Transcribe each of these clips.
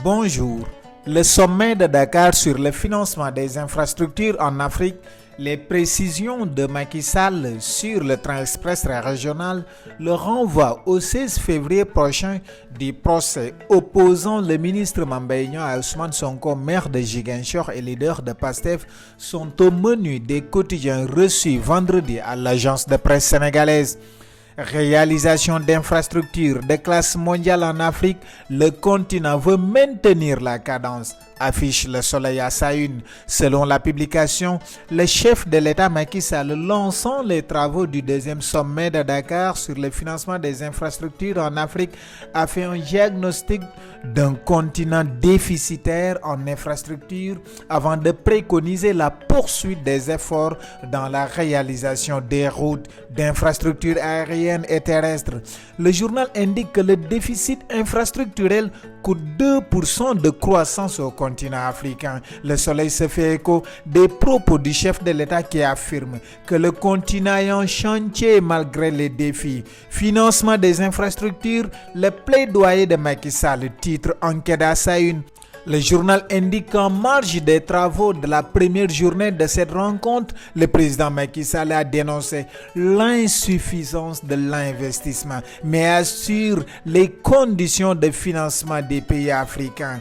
Bonjour. Le sommet de Dakar sur le financement des infrastructures en Afrique, les précisions de Macky Sall sur le train express régional, le renvoi au 16 février prochain du procès opposant le ministre Mame Mbaye Niang à Ousmane Sonko, maire de Ziguinchor et leader de PASTEF, sont au menu des quotidiens reçus vendredi à l'agence de presse sénégalaise. Réalisation d'infrastructures de classe mondiale en Afrique, le continent veut maintenir la cadence, affiche Le Soleil à sa une. Selon la publication, le chef de l'État Macky Sall, lançant les travaux du deuxième sommet de Dakar sur le financement des infrastructures en Afrique, a fait un diagnostic d'un continent déficitaire en infrastructures avant de préconiser la poursuite des efforts dans la réalisation des routes, d'infrastructures aériennes et terrestres. Le journal indique que le déficit infrastructurel coûte 2% de croissance au continent africain. Le Soleil se fait écho des propos du chef de l'État qui affirme que le continent est en chantier malgré les défis. Financement des infrastructures, le plaidoyer de Macky Sall, titre Enquête à sa une. Le journal indique qu'en marge des travaux de la première journée de cette rencontre, le président Macky Sall a dénoncé l'insuffisance de l'investissement, mais assure les conditions de financement des pays africains.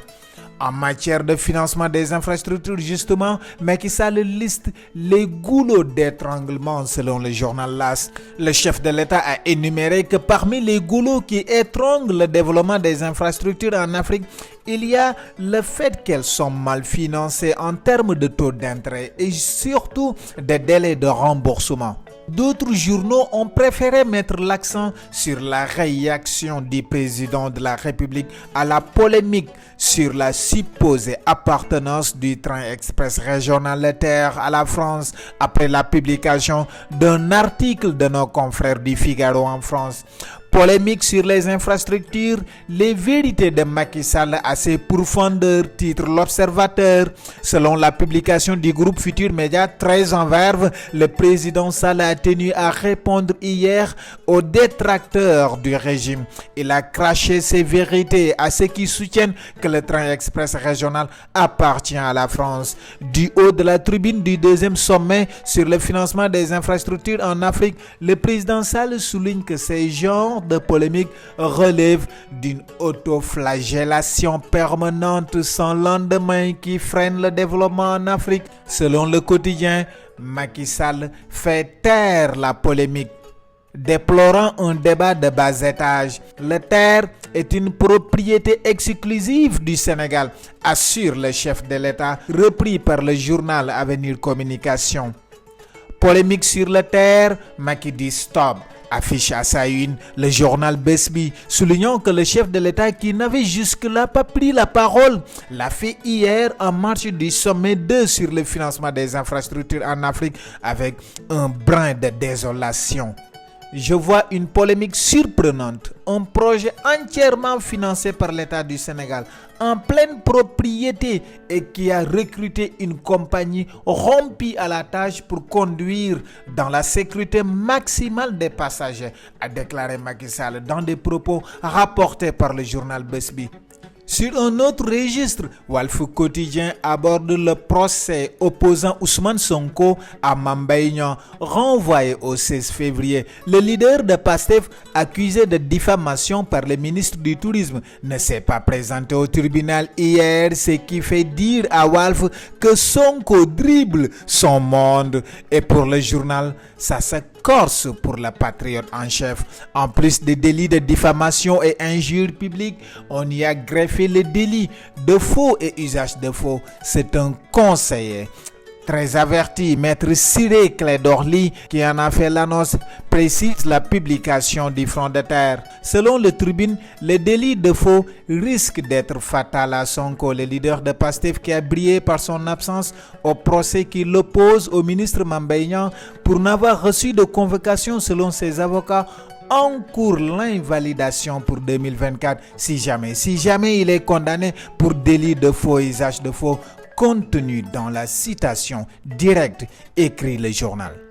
En matière de financement des infrastructures, justement, Macky Sall liste les goulots d'étranglement selon le journal LAS. Le chef de l'État a énuméré que parmi les goulots qui étranglent le développement des infrastructures en Afrique, il y a le fait qu'elles sont mal financées en termes de taux d'intérêt et surtout des délais de remboursement. D'autres journaux ont préféré mettre l'accent sur la réaction du président de la République à la polémique sur la supposée appartenance du train express régional TER à la France après la publication d'un article de nos confrères du Figaro en France. Polémique sur les infrastructures, les vérités de Macky Sall à ses profondeurs, titre L'Observateur. Selon la publication du groupe Futur Média, très en verve, le président Sall a tenu à répondre hier aux détracteurs du régime. Il a craché ses vérités à ceux qui soutiennent que le train express régional appartient à la France. Du haut de la tribune du deuxième sommet sur le financement des infrastructures en Afrique, le président Sall souligne que ces genres de polémique relève d'une autoflagellation permanente sans lendemain qui freine le développement en Afrique. Selon le quotidien, Macky Sall fait taire la polémique, déplorant un débat de bas étage. Le TER est une propriété exclusive du Sénégal, assure le chef de l'État, repris par le journal Avenir Communication. Polémique sur le TER, Macky dit stop, affiche à sa une le journal Besbi, soulignant que le chef de l'État, qui n'avait jusque-là pas pris la parole, l'a fait hier en marge du sommet 2 sur le financement des infrastructures en Afrique avec un brin de désolation. Je vois une polémique surprenante, un projet entièrement financé par l'État du Sénégal, en pleine propriété et qui a recruté une compagnie rompue à la tâche pour conduire dans la sécurité maximale des passagers, a déclaré Macky Sall dans des propos rapportés par le journal Besbi. Sur un autre registre, Walf Quotidien aborde le procès opposant Ousmane Sonko à Mame Mbaye Niang, renvoyé au 16 février. Le leader de PASTEF, accusé de diffamation par le ministre du Tourisme, ne s'est pas présenté au tribunal hier, ce qui fait dire à Walf que Sonko dribble son monde. Et pour le journal, ça se corse pour le patriote en chef. En plus des délits de diffamation et injures publiques, on y a greffé le délit de faux et usage de faux. C'est un conseiller très averti, maître Ciré Clédorli, qui en a fait l'annonce, précise la publication du front de terre. Selon le Tribune, le délit de faux risque d'être fatal à Sonko, le leader de PASTEF qui a brillé par son absence au procès qui l'oppose au ministre Mame Mbaye Niang pour n'avoir reçu de convocation selon ses avocats. Encourt l'invalidation pour 2024 si jamais il est condamné pour délit de faux et usage de faux, contenu dans la citation directe, écrit le journal.